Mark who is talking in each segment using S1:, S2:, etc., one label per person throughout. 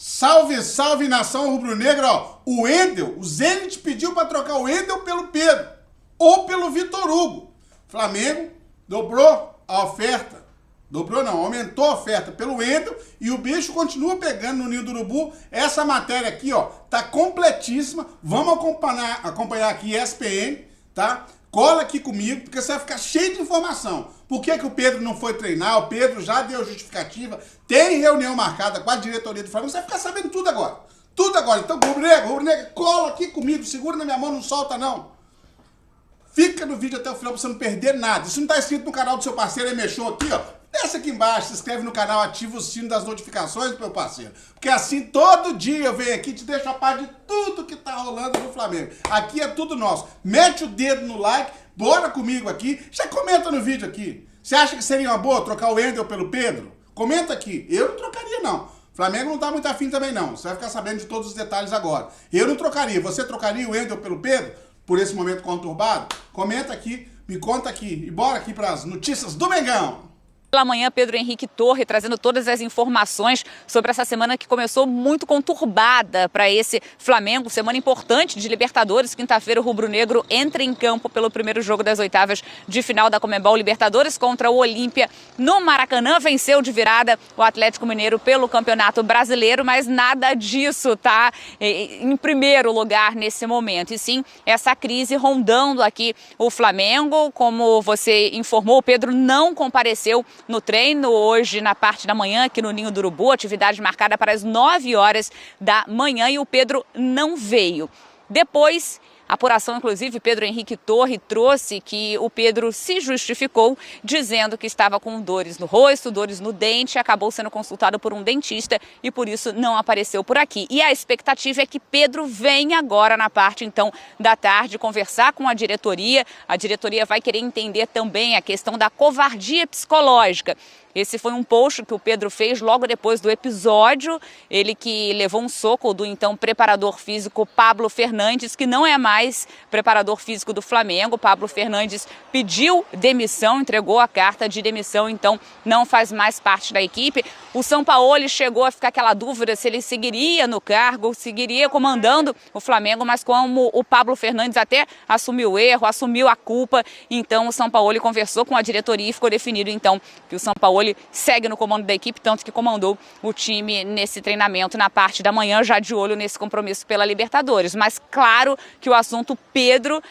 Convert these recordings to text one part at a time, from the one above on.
S1: Salve, salve, nação rubro-negra, ó. O Wendel, o Zenit pediu para trocar o Wendel pelo Pedro ou pelo Vitor Hugo. Flamengo dobrou a oferta. Dobrou não, aumentou a oferta pelo Wendel e o bicho continua pegando no Ninho do Urubu. Essa matéria aqui, ó, tá completíssima. Vamos acompanhar aqui ESPN, tá? Cola aqui comigo, porque você vai ficar cheio de informação. Por que o Pedro não foi treinar? O Pedro já deu justificativa. Tem reunião marcada com a diretoria do Flamengo. Você vai ficar sabendo tudo agora. Tudo agora. Então, rubro-negra, cola aqui comigo. Segura na minha mão, não solta não. Fica no vídeo até o final pra você não perder nada. Se não tá inscrito no canal do seu parceiro, aí mexeu aqui, ó. Desce aqui embaixo, se inscreve no canal, ativa o sino das notificações, meu parceiro. Porque assim, todo dia eu venho aqui e te deixo a par de tudo que tá rolando no Flamengo. Aqui é tudo nosso. Mete o dedo no like, bora comigo aqui. Já comenta no vídeo aqui. Você acha que seria uma boa trocar o Wendel pelo Pedro? Comenta aqui. Eu não trocaria, não. O Flamengo não tá muito afim também, não. Você vai ficar sabendo de todos os detalhes agora. Eu não trocaria. Você trocaria o Wendel pelo Pedro? Por esse momento conturbado? Comenta aqui, me conta aqui. E bora aqui para as notícias do Mengão.
S2: Pela manhã, Pedro Henrique Torre trazendo todas as informações sobre essa semana que começou muito conturbada para esse Flamengo. Semana importante de Libertadores. Quinta-feira, o rubro-negro entra em campo pelo primeiro jogo das oitavas de final da Conmebol Libertadores contra o Olímpia no Maracanã. Venceu de virada o Atlético Mineiro pelo Campeonato Brasileiro, mas nada disso tá em primeiro lugar nesse momento. E sim, essa crise rondando aqui o Flamengo. Como você informou, o Pedro não compareceu no treino hoje na parte da manhã aqui no Ninho do Urubu, atividade marcada para as 9 horas da manhã e o Pedro não veio. Depois, apuração, inclusive, Pedro Henrique Torre trouxe que o Pedro se justificou dizendo que estava com dores no rosto, dores no dente, acabou sendo consultado por um dentista e por isso não apareceu por aqui. E a expectativa é que Pedro venha agora na parte, então, da tarde, conversar com a diretoria. A diretoria vai querer entender também a questão da covardia psicológica. Esse foi um post que o Pedro fez logo depois do episódio, ele que levou um soco do então preparador físico Pablo Fernandes, que não é mais preparador físico do Flamengo. Pablo Fernandes pediu demissão, entregou a carta de demissão, então não faz mais parte da equipe. O Sampaoli chegou a ficar aquela dúvida se ele seguiria no cargo, seguiria comandando o Flamengo, mas como o Pablo Fernandes até assumiu o erro, assumiu a culpa, então o Sampaoli conversou com a diretoria e ficou definido então que o Sampaoli segue no comando da equipe, tanto que comandou o time nesse treinamento na parte da manhã, já de olho nesse compromisso pela Libertadores. Mas claro que o assunto Pedro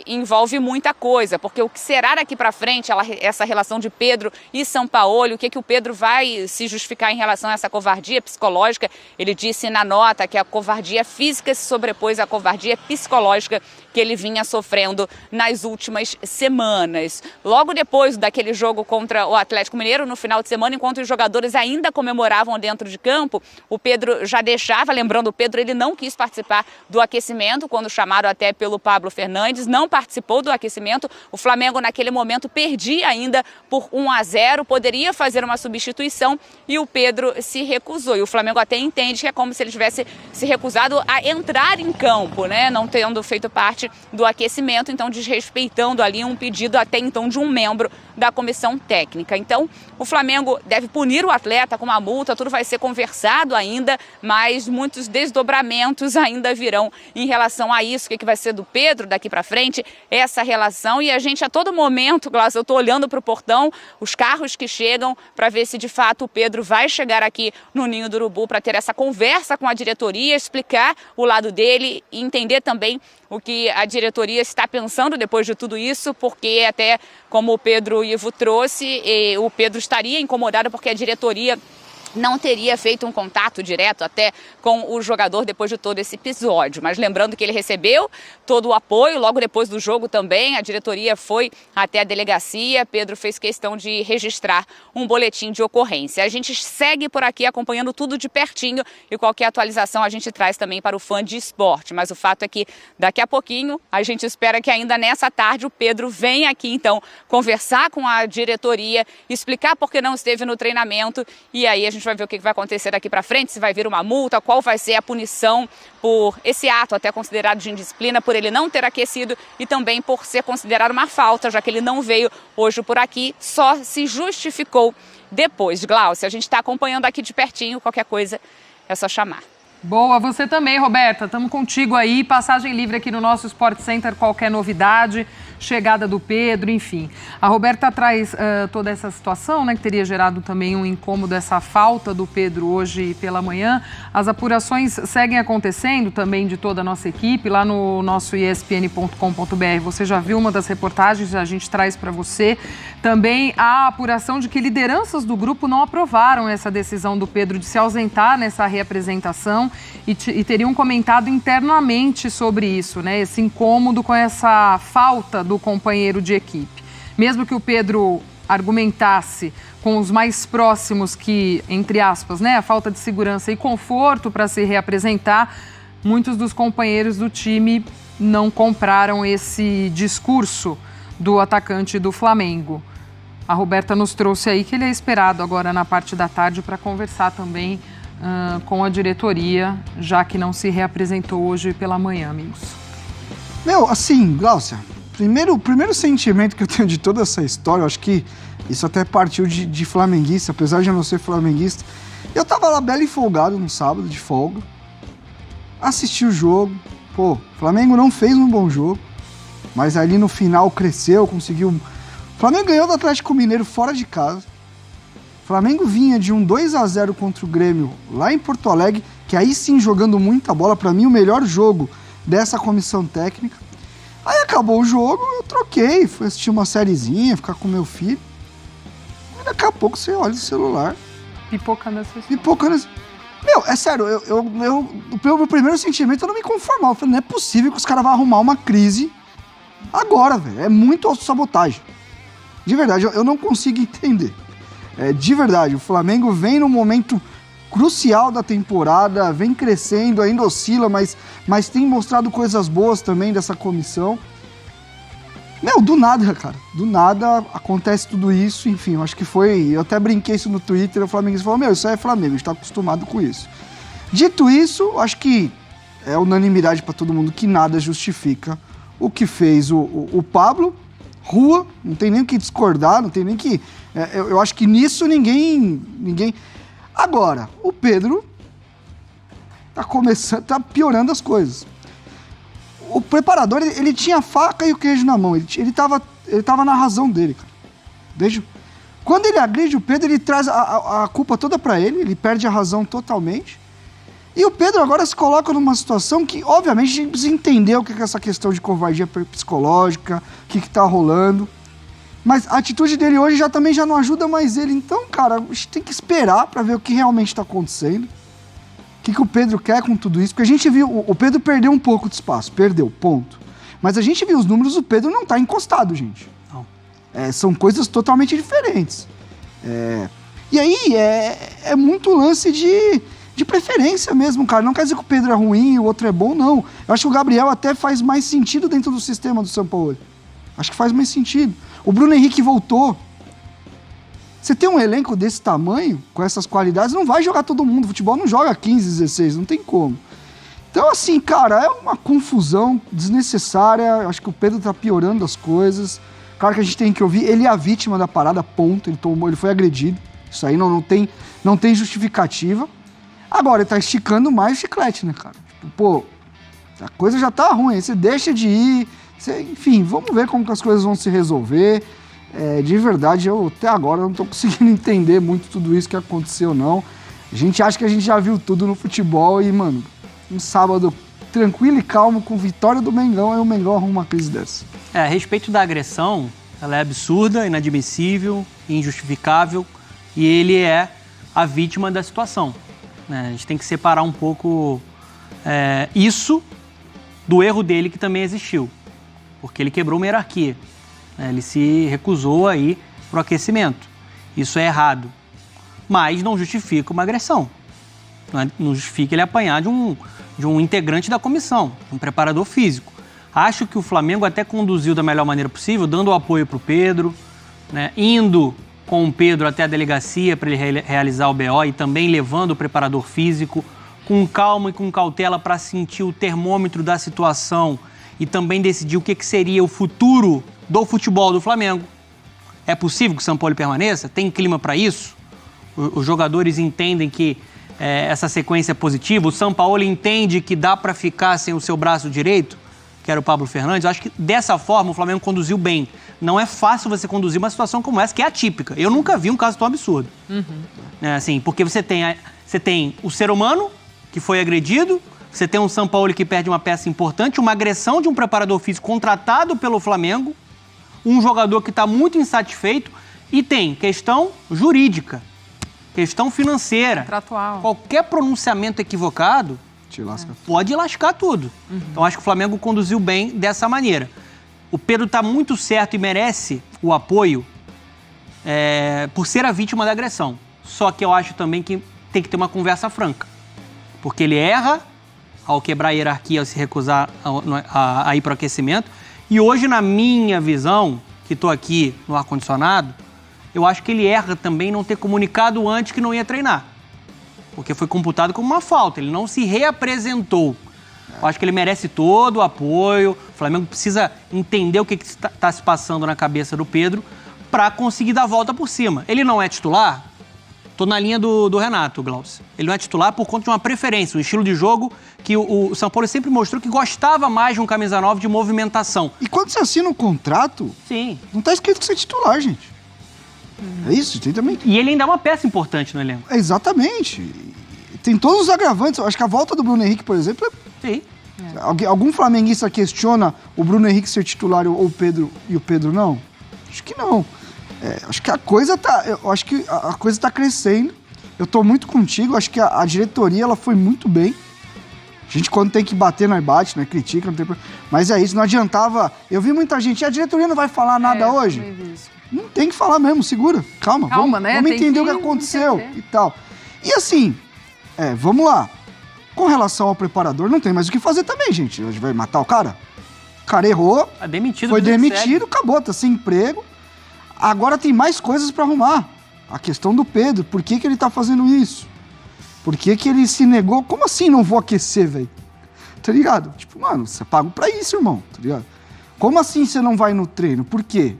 S2: envolve muita coisa, porque o que será daqui para frente, essa relação de Pedro e Sampaoli, o que o Pedro vai se justificar em relação a essa covardia psicológica. Ele disse na nota que a covardia física se sobrepôs à covardia psicológica que ele vinha sofrendo nas últimas semanas. Logo depois daquele jogo contra o Atlético Mineiro, no final de semana, enquanto os jogadores ainda comemoravam dentro de campo, o Pedro já deixava, lembrando, o Pedro ele não quis participar do aquecimento, quando chamado até pelo Pablo Fernandes, não participou do aquecimento. O Flamengo naquele momento perdia ainda por 1-0, poderia fazer uma substituição e o Pedro se recusou. E o Flamengo até entende que é como se ele tivesse se recusado a entrar em campo, né? Não tendo feito parte do aquecimento, então desrespeitando ali um pedido até então de um membro da comissão técnica. Então, o Flamengo deve punir o atleta com uma multa, tudo vai ser conversado ainda, mas muitos desdobramentos ainda virão em relação a isso, o que vai ser do Pedro daqui para frente, essa relação. E a gente a todo momento, Glaucio, eu estou olhando para o portão, os carros que chegam, para ver se de fato o Pedro vai chegar aqui no Ninho do Urubu para ter essa conversa com a diretoria, explicar o lado dele e entender também o que a diretoria está pensando depois de tudo isso, porque até como o Pedro Ivo trouxe, o Pedro estaria incomodado porque a diretoria não teria feito um contato direto até com o jogador depois de todo esse episódio. Mas lembrando que ele recebeu todo o apoio, logo depois do jogo também, a diretoria foi até a delegacia, Pedro fez questão de registrar um boletim de ocorrência. A gente segue por aqui acompanhando tudo de pertinho e qualquer atualização a gente traz também para o fã de esporte. Mas o fato é que daqui a pouquinho, a gente espera que ainda nessa tarde o Pedro venha aqui então conversar com a diretoria, explicar por que não esteve no treinamento e aí a gente vai ver o que vai acontecer daqui para frente, se vai vir uma multa, qual vai ser a punição por esse ato até considerado de indisciplina, por ele não ter aquecido e também por ser considerado uma falta, já que ele não veio hoje por aqui, só se justificou depois. Glaucio, a gente está acompanhando aqui de pertinho, qualquer coisa é só chamar.
S3: Boa, você também, Roberta. Estamos contigo aí. Passagem livre aqui no nosso Sport Center. Qualquer novidade, chegada do Pedro, enfim. A Roberta traz toda essa situação, né, que teria gerado também um incômodo, essa falta do Pedro hoje pela manhã. As apurações seguem acontecendo também de toda a nossa equipe. Lá no nosso espn.com.br você já viu uma das reportagens, a gente traz para você. Também a apuração de que lideranças do grupo não aprovaram essa decisão do Pedro de se ausentar nessa reapresentação e teriam comentado internamente sobre isso, né? Esse incômodo com essa falta do companheiro de equipe. Mesmo que o Pedro argumentasse com os mais próximos que, entre aspas, né, a falta de segurança e conforto para se reapresentar, muitos dos companheiros do time não compraram esse discurso do atacante do Flamengo. A Roberta nos trouxe aí que ele é esperado agora na parte da tarde para conversar também com a diretoria, já que não se reapresentou hoje pela manhã, amigos.
S4: Assim, Glaucia, o primeiro sentimento que eu tenho de toda essa história, eu acho que isso até partiu de flamenguista, apesar de eu não ser flamenguista. Eu tava lá belo e folgado no sábado, de folga, assisti o jogo, o Flamengo não fez um bom jogo, mas ali no final cresceu, conseguiu... O Flamengo ganhou do Atlético Mineiro fora de casa. O Flamengo vinha de um 2-0 contra o Grêmio lá em Porto Alegre, que aí sim jogando muita bola, para mim o melhor jogo dessa comissão técnica. Aí acabou o jogo, eu troquei, fui assistir uma sériezinha, ficar com meu filho. E daqui a pouco você olha o celular.
S3: Pipocando essa história.
S4: Pipocando. É sério, o meu primeiro sentimento eu não me conformava. Eu falei, não é possível que os caras vão arrumar uma crise agora, velho. É muito autossabotagem. De verdade, eu não consigo entender. De verdade, o Flamengo vem num momento crucial da temporada, vem crescendo, ainda oscila, mas tem mostrado coisas boas também dessa comissão. Do nada, cara. Do nada acontece tudo isso, enfim, eu acho que foi... Eu até brinquei isso no Twitter, o Flamengo falou, isso aí é Flamengo, a gente tá acostumado com isso. Dito isso, acho que é unanimidade para todo mundo que nada justifica o que fez o Pablo, Rua, não tem nem o que discordar, não tem nem que... Eu acho que nisso ninguém... Agora, o Pedro tá piorando as coisas. O preparador, ele tinha a faca e o queijo na mão, ele tava na razão dele, cara. Quando ele agride o Pedro, ele traz a culpa toda pra ele perde a razão totalmente. E o Pedro agora se coloca numa situação que, obviamente, a gente precisa entender o que é essa questão de covardia psicológica, o que tá rolando. Mas a atitude dele hoje também já não ajuda mais ele. Então, cara, a gente tem que esperar pra ver o que realmente tá acontecendo. O que o Pedro quer com tudo isso. Porque a gente viu, o Pedro perdeu um pouco de espaço, perdeu, ponto. Mas a gente viu os números, o Pedro não tá encostado, gente. Não. São coisas totalmente diferentes. E aí, é muito lance de preferência mesmo, cara. Não quer dizer que o Pedro é ruim e o outro é bom, não. Eu acho que o Gabriel até faz mais sentido dentro do sistema do São Paulo. Acho que faz mais sentido. O Bruno Henrique voltou. Você tem um elenco desse tamanho, com essas qualidades, não vai jogar todo mundo. O futebol não joga 15, 16, não tem como. Então, assim, cara, é uma confusão desnecessária. Acho que o Pedro tá piorando as coisas. Claro que a gente tem que ouvir. Ele é a vítima da parada, ponto. Ele foi agredido. Isso aí não tem justificativa. Agora, ele tá esticando mais o chiclete, né, cara? A coisa já tá ruim. Aí você deixa de ir. Enfim, vamos ver como que as coisas vão se resolver. De verdade, eu até agora não tô conseguindo entender muito tudo isso que aconteceu, não. A gente acha que a gente já viu tudo no futebol e, mano, um sábado tranquilo e calmo, com vitória do Mengão, aí o Mengão arruma uma crise dessa.
S5: A respeito da agressão, ela é absurda, inadmissível, injustificável, e ele é a vítima da situação. A gente tem que separar um pouco isso do erro dele, que também existiu, porque ele quebrou uma hierarquia. Ele se recusou a ir para o aquecimento. Isso é errado. Mas não justifica uma agressão. Não justifica ele apanhar de um integrante da comissão, um preparador físico. Acho que o Flamengo até conduziu da melhor maneira possível, dando o apoio para o Pedro, indo com o Pedro até a delegacia para ele realizar o BO e também levando o preparador físico com calma e com cautela para sentir o termômetro da situação e também decidir o que seria o futuro do futebol do Flamengo. É possível que o São Paulo permaneça? Tem clima para isso? Os jogadores entendem que essa sequência positiva. O Sampaoli entende que dá para ficar sem o seu braço direito, que era o Pablo Fernandes. Eu acho que dessa forma o Flamengo conduziu bem. Não é fácil você conduzir uma situação como essa, que é atípica. Eu nunca vi um caso tão absurdo. Assim, porque você tem o ser humano que foi agredido, você tem um Sampaoli que perde uma peça importante, uma agressão de um preparador físico contratado pelo Flamengo, um jogador que está muito insatisfeito, e tem questão jurídica, questão financeira.
S3: Contratual.
S5: Qualquer pronunciamento equivocado pode lascar tudo. Então, acho que o Flamengo conduziu bem dessa maneira. O Pedro está muito certo e merece o apoio por ser a vítima da agressão. Só que eu acho também que tem que ter uma conversa franca. Porque ele erra ao quebrar a hierarquia, ao se recusar a ir para o aquecimento. E hoje, na minha visão, que estou aqui no ar-condicionado, eu acho que ele erra também não ter comunicado antes que não ia treinar. Porque foi computado como uma falta, ele não se reapresentou. Eu acho que ele merece todo o apoio, o Flamengo precisa entender o que está se passando na cabeça do Pedro para conseguir dar a volta por cima. Ele não é titular? Tô na linha do Renato, Glaucio. Ele não é titular por conta de uma preferência, um estilo de jogo que o Sampaoli sempre mostrou que gostava mais de um camisa 9 de movimentação.
S4: E quando você assina um contrato,
S5: Sim.
S4: Não tá escrito que você é titular, gente. É isso, tem também.
S5: E ele ainda é uma peça importante no elenco.
S4: Exatamente. Tem todos os agravantes. Eu acho que a volta do Bruno Henrique, por exemplo,
S5: Sim.
S4: Algum flamenguista questiona o Bruno Henrique ser titular ou o Pedro e o Pedro não? Acho que não. Acho que a coisa tá crescendo. Eu tô muito contigo. Acho que a diretoria ela foi muito bem. A gente, quando tem que bater, nós bate, nós critica, não tem problema. Mas é isso, não adiantava. Eu vi muita gente, a diretoria não vai falar nada hoje. Não tem que falar mesmo, segura. Calma, vamos entender o que aconteceu e tal. E assim, vamos lá. Com relação ao preparador, não tem mais o que fazer também, gente. A gente vai matar o cara? O cara errou, foi demitido, acabou, tá sem emprego. Agora tem mais coisas pra arrumar. A questão do Pedro, por que ele tá fazendo isso? Por que ele se negou? Como assim não vou aquecer, velho? Tá ligado? Tipo, mano, você paga pra isso, irmão, tá ligado? Como assim você não vai no treino? Por quê?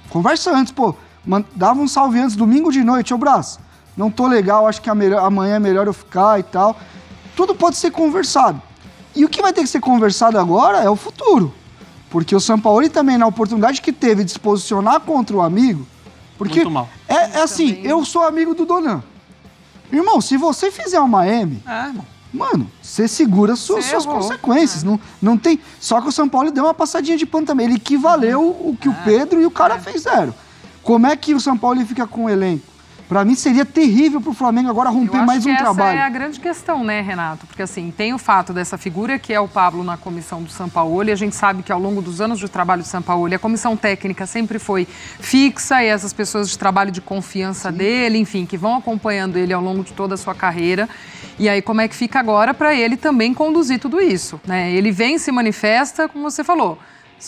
S4: Conversa antes, pô. Dava um salve antes, domingo de noite, ô Brás. Não tô legal, acho que amanhã é melhor eu ficar e tal. Tudo pode ser conversado. E o que vai ter que ser conversado agora é o futuro. Porque o Sampaoli também, na oportunidade que teve de se posicionar contra o amigo... Porque
S5: muito mal.
S4: É assim, eu sou amigo do Donan. Irmão, se você fizer uma M...
S5: irmão.
S4: Mano, você segura suas consequências. Não tem... Só que o Sampaoli deu uma passadinha de pano também. Ele equivaleu o que o Pedro e o cara fizeram. Como é que o Sampaoli fica com o elenco? Pra mim seria terrível pro Flamengo agora romper mais um trabalho.
S3: Essa é a grande questão, né, Renato? Porque assim, tem o fato dessa figura que é o Pablo na comissão do Sampaoli. A gente sabe que ao longo dos anos de trabalho do Sampaoli, a comissão técnica sempre foi fixa e essas pessoas de trabalho de confiança dele, enfim, que vão acompanhando ele ao longo de toda a sua carreira. E aí, como é que fica agora para ele também conduzir tudo isso, né? Ele vem, se manifesta, como você falou,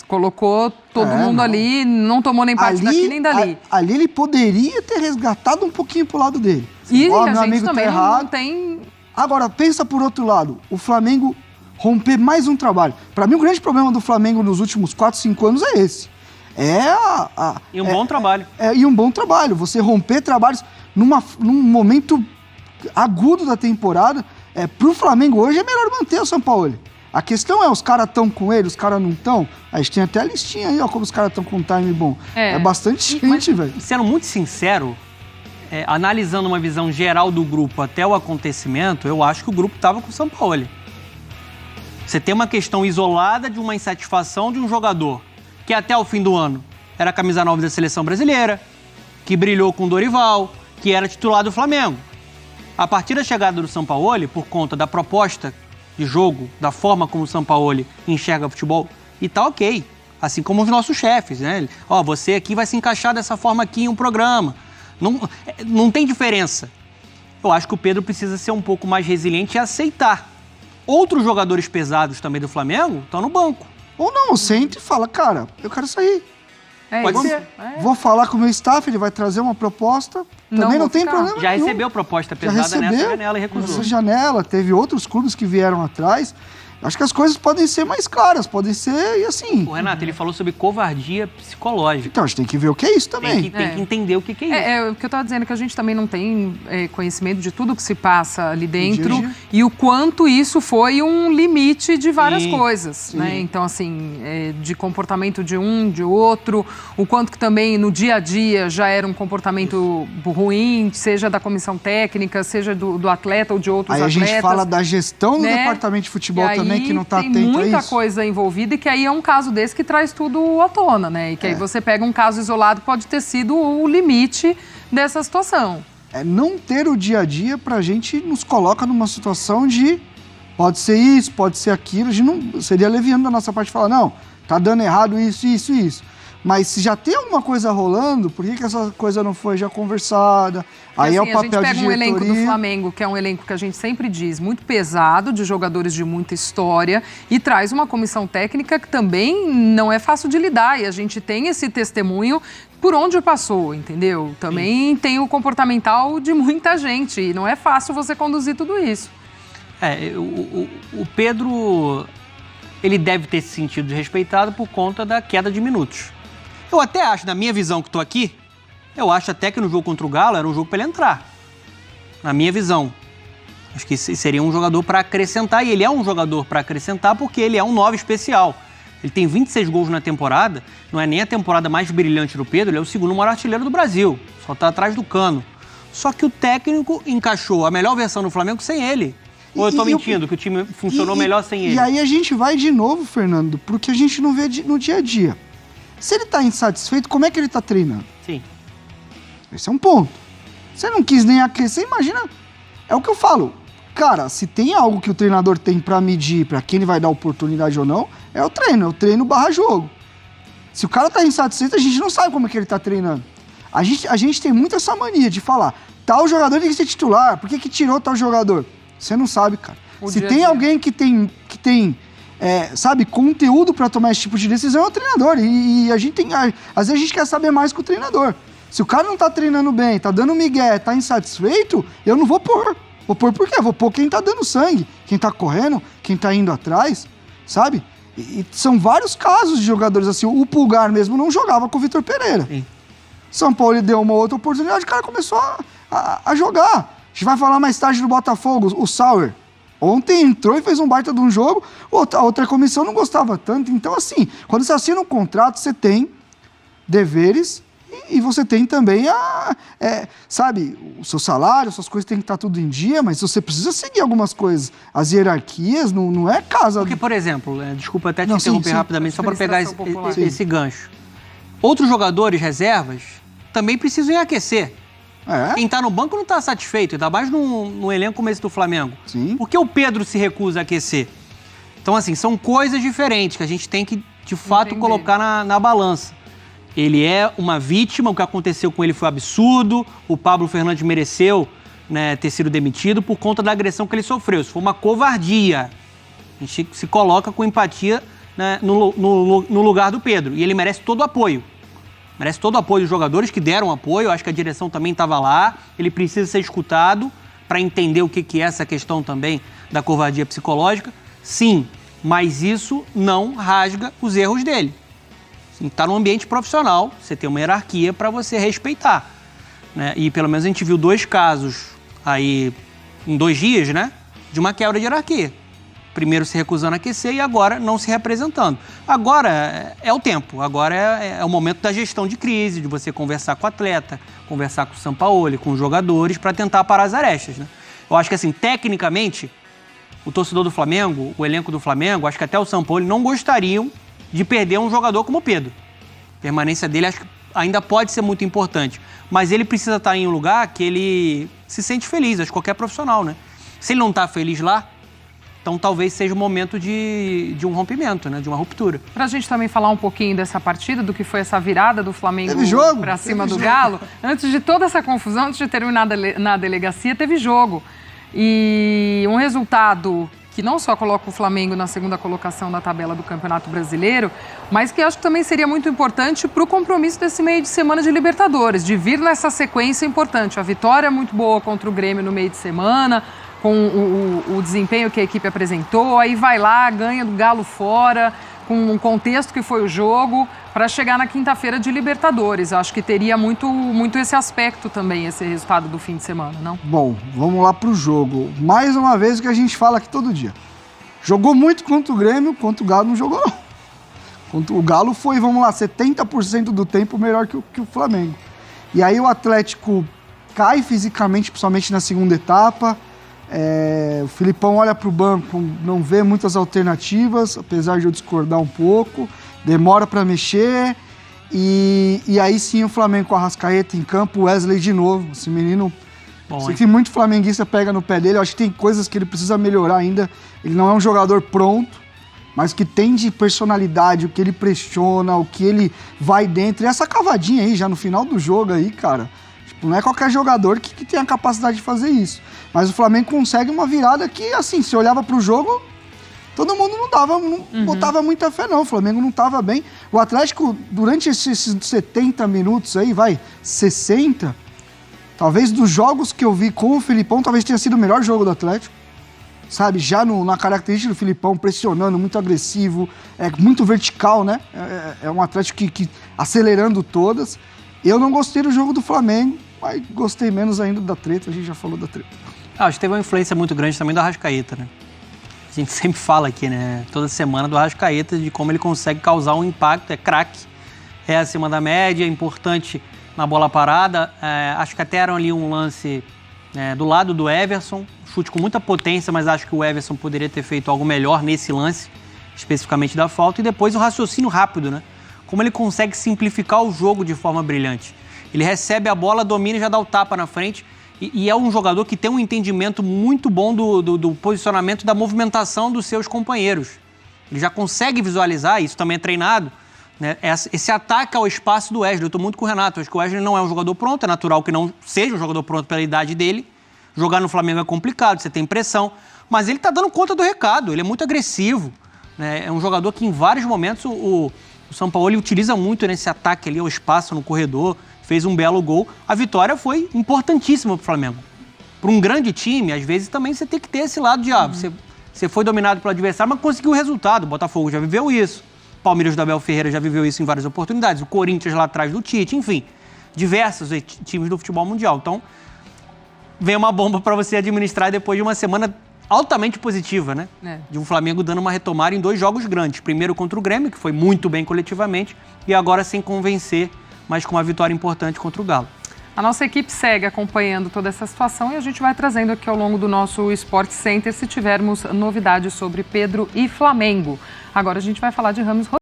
S3: colocou todo mundo ali, não tomou nem parte daqui nem dali.
S4: Ali ele poderia ter resgatado um pouquinho pro lado dele.
S3: E
S4: meu
S3: a gente
S4: amigo
S3: também
S4: tá errado.
S3: não tem...
S4: Agora, pensa por outro lado, o Flamengo romper mais um trabalho. Pra mim, o grande problema do Flamengo nos últimos 4, 5 anos é esse.
S5: E um bom trabalho.
S4: E um bom trabalho. Você romper trabalhos num momento agudo da temporada. Pro Flamengo hoje é melhor manter o Sampaoli. A questão é, os caras estão com ele, os caras não estão? A gente tem até a listinha aí, ó, como os caras estão com um time bom. É bastante gente, velho.
S5: Sendo muito sincero, analisando uma visão geral do grupo até o acontecimento, eu acho que o grupo estava com o Sampaoli. Você tem uma questão isolada de uma insatisfação de um jogador que até o fim do ano era a camisa 9 da seleção brasileira, que brilhou com o Dorival, que era titular do Flamengo. A partir da chegada do Sampaoli, por conta da proposta de jogo, da forma como o Sampaoli enxerga o futebol, e tá ok. Assim como os nossos chefes, né? Ó, você aqui vai se encaixar dessa forma aqui em um programa. Não tem diferença. Eu acho que o Pedro precisa ser um pouco mais resiliente e aceitar. Outros jogadores pesados também do Flamengo estão no banco.
S4: Ou não, sente e fala, cara, eu quero sair.
S5: Pode ser.
S4: Vou falar com o meu staff, ele vai trazer uma proposta. Também não tem problema
S5: Já
S4: nenhum.
S5: recebeu proposta pesada nessa janela e recusou.
S4: Nessa janela, teve outros clubes que vieram atrás. Acho que as coisas podem ser mais claras, podem ser, e assim...
S5: O Renato, ele falou sobre covardia psicológica.
S4: Então, a gente tem que ver o que é isso também.
S5: Tem que entender o que é isso.
S3: O que eu estava dizendo, que a gente também não tem conhecimento de tudo que se passa ali dentro e o quanto isso foi um limite de várias coisas, né? Então, assim, de comportamento de um, de outro, o quanto que também no dia a dia já era um comportamento ruim, seja da comissão técnica, seja do atleta ou de outros atletas.
S4: Aí a gente fala da gestão do departamento de futebol também, que não está atento a isso.
S3: Tem muita coisa envolvida e que aí é um caso desse que traz tudo à tona, né? E que aí você pega um caso isolado que pode ter sido o limite dessa situação.
S4: Não ter o dia a dia pra gente nos coloca numa situação de pode ser isso, pode ser aquilo. A gente não seria leviano da nossa parte falar, não, tá dando errado isso, isso, isso. Mas se já tem alguma coisa rolando, por que essa coisa não foi já conversada? Aí assim, é o papel de diretoria. A gente pega um elenco
S3: do Flamengo, que é um elenco que a gente sempre diz, muito pesado, de jogadores de muita história, e traz uma comissão técnica que também não é fácil de lidar. E a gente tem esse testemunho por onde passou, entendeu? Também tem o comportamental de muita gente, e não é fácil você conduzir tudo isso.
S5: O Pedro, ele deve ter se sentido desrespeitado por conta da queda de minutos. Eu até acho, na minha visão que estou aqui, eu acho até que no jogo contra o Galo era um jogo para ele entrar. Na minha visão. Acho que seria um jogador para acrescentar, e ele é um jogador para acrescentar porque ele é um 9 especial. Ele tem 26 gols na temporada, não é nem a temporada mais brilhante do Pedro, ele é o segundo maior artilheiro do Brasil, só está atrás do Cano. Só que o técnico encaixou a melhor versão do Flamengo sem ele. Ou eu estou mentindo, que o time funcionou melhor sem ele?
S4: E aí a gente vai de novo, Fernando, porque a gente não vê no dia a dia. Se ele está insatisfeito, como é que ele está treinando?
S5: Sim.
S4: Esse é um ponto. Você não quis nem aquecer, imagina... É o que eu falo. Cara, se tem algo que o treinador tem para medir, para quem ele vai dar oportunidade ou não, é o treino barra jogo. Se o cara está insatisfeito, a gente não sabe como é que ele está treinando. A gente tem muito essa mania de falar, tal jogador tem que ser titular, por que tirou tal jogador? Você não sabe, cara. Se tem alguém que tem sabe, conteúdo para tomar esse tipo de decisão, é o treinador. E a gente tem... Às vezes a gente quer saber mais que o treinador. Se o cara não tá treinando bem, tá dando migué, tá insatisfeito, eu não vou pôr. Vou pôr por quê? Vou pôr quem tá dando sangue, quem tá correndo, quem tá indo atrás, sabe? E são vários casos de jogadores assim. O Pulgar mesmo não jogava com o Vitor Pereira. Sim. São Paulo deu uma outra oportunidade, o cara começou a jogar. A gente vai falar mais tarde do Botafogo, o Sauer. Ontem entrou e fez um baita de um jogo, a outra comissão não gostava tanto. Então, assim, quando você assina um contrato, você tem deveres e você tem também sabe, o seu salário, suas coisas tem que estar tudo em dia, mas você precisa seguir algumas coisas. As hierarquias não é casa...
S5: Porque, por exemplo, desculpa até te interromper rapidamente, só para pegar esse gancho. Outros jogadores reservas também precisam aquecer. Quem tá no banco não tá satisfeito, ainda mais num elenco como esse do Flamengo.
S4: Sim.
S5: Por que o Pedro se recusa a aquecer? Então, assim, são coisas diferentes que a gente tem que, de fato, colocar na balança. Ele é uma vítima, o que aconteceu com ele foi absurdo, o Pablo Fernandes mereceu, né, ter sido demitido por conta da agressão que ele sofreu. Isso foi uma covardia. A gente se coloca com empatia, né, no lugar do Pedro, e ele merece todo o apoio. Merece todo o apoio dos jogadores que deram apoio, acho que a direção também estava lá, ele precisa ser escutado para entender o que é essa questão também da covardia psicológica. Sim, mas isso não rasga os erros dele. Está no ambiente profissional, você tem uma hierarquia para você respeitar. Né? E pelo menos a gente viu 2 casos aí em 2 dias, né, de uma quebra de hierarquia. Primeiro se recusando a aquecer e agora não se representando. Agora é o tempo, agora é o momento da gestão de crise, de você conversar com o atleta, conversar com o Sampaoli, com os jogadores, para tentar parar as arestas. Né? Eu acho que, assim, tecnicamente, o torcedor do Flamengo, o elenco do Flamengo, acho que até o Sampaoli não gostariam de perder um jogador como o Pedro. A permanência dele acho que ainda pode ser muito importante, mas ele precisa estar em um lugar que ele se sente feliz, acho que qualquer profissional, né? Se ele não está feliz lá, então talvez seja o momento de um rompimento, né? De uma ruptura.
S3: Pra gente também falar um pouquinho dessa partida, do que foi essa virada do Flamengo pra cima do Galo. Antes de toda essa confusão, antes de terminar na delegacia, teve jogo. E um resultado que não só coloca o Flamengo na segunda colocação da tabela do Campeonato Brasileiro, mas que acho que também seria muito importante para o compromisso desse meio de semana de Libertadores, de vir nessa sequência importante. A vitória muito boa contra o Grêmio no meio de semana, com o desempenho que a equipe apresentou, aí vai lá, ganha do Galo fora, com o contexto que foi o jogo, para chegar na quinta-feira de Libertadores. Acho que teria muito esse aspecto também, esse resultado do fim de semana, não?
S4: Bom, vamos lá pro jogo. Mais uma vez o que a gente fala aqui todo dia. Jogou muito contra o Grêmio, contra o Galo não jogou não. O Galo foi, vamos lá, 70% do tempo melhor que o Flamengo. E aí o Atlético cai fisicamente, principalmente na segunda etapa. O Filipão olha para o banco, não vê muitas alternativas, apesar de eu discordar um pouco. Demora para mexer. E aí sim o Flamengo com a Arrascaeta em campo, o Wesley de novo. Esse menino... Sei que muito flamenguista pega no pé dele. Eu acho que tem coisas que ele precisa melhorar ainda. Ele não é um jogador pronto, mas o que tem de personalidade, o que ele pressiona, o que ele vai dentro. E essa cavadinha aí, já no final do jogo aí, cara... Não é qualquer jogador que tem a capacidade de fazer isso. Mas o Flamengo consegue uma virada que, assim, se olhava pro jogo, todo mundo não botava muita fé, não. O Flamengo não tava bem. O Atlético, durante esses 70 minutos aí, 60, talvez dos jogos que eu vi com o Filipão, talvez tenha sido o melhor jogo do Atlético. Sabe, já na característica do Filipão, pressionando, muito agressivo, muito vertical, né? É um Atlético que acelerando todas. Eu não gostei do jogo do Flamengo, mas gostei menos ainda da treta, a gente já falou da treta.
S5: Acho que teve uma influência muito grande também do Arrascaeta, né? A gente sempre fala aqui, né? Toda semana do Arrascaeta, de como ele consegue causar um impacto, é craque, é acima da média, é importante na bola parada. Acho que até era ali um lance do lado do Everson, chute com muita potência, mas acho que o Everson poderia ter feito algo melhor nesse lance, especificamente da falta. E depois o raciocínio rápido, né? Como ele consegue simplificar o jogo de forma brilhante. Ele recebe a bola, domina e já dá o tapa na frente. E é um jogador que tem um entendimento muito bom do posicionamento, da movimentação dos seus companheiros. Ele já consegue visualizar, isso também é treinado, né? Esse ataque ao espaço do Wesley. Eu estou muito com o Renato, acho que o Wesley não é um jogador pronto, é natural que não seja um jogador pronto pela idade dele. Jogar no Flamengo é complicado, você tem pressão. Mas ele está dando conta do recado, ele é muito agressivo, né? É um jogador que em vários momentos o Sampaoli utiliza muito nesse ataque ali ao espaço no corredor, fez um belo gol. A vitória foi importantíssima para o Flamengo. Para um grande time, às vezes também você tem que ter esse lado de você foi dominado pelo adversário, mas conseguiu o resultado. O Botafogo já viveu isso, o Palmeiras do Abel Ferreira já viveu isso em várias oportunidades, o Corinthians lá atrás do Tite, enfim, diversos times do futebol mundial. Então, vem uma bomba para você administrar depois de uma semana altamente positiva, né? De um Flamengo dando uma retomada em 2 jogos grandes. Primeiro contra o Grêmio, que foi muito bem coletivamente, e agora sem convencer, mas com uma vitória importante contra o Galo.
S3: A nossa equipe segue acompanhando toda essa situação e a gente vai trazendo aqui ao longo do nosso Sport Center se tivermos novidades sobre Pedro e Flamengo. Agora a gente vai falar de Rames Rodrigues.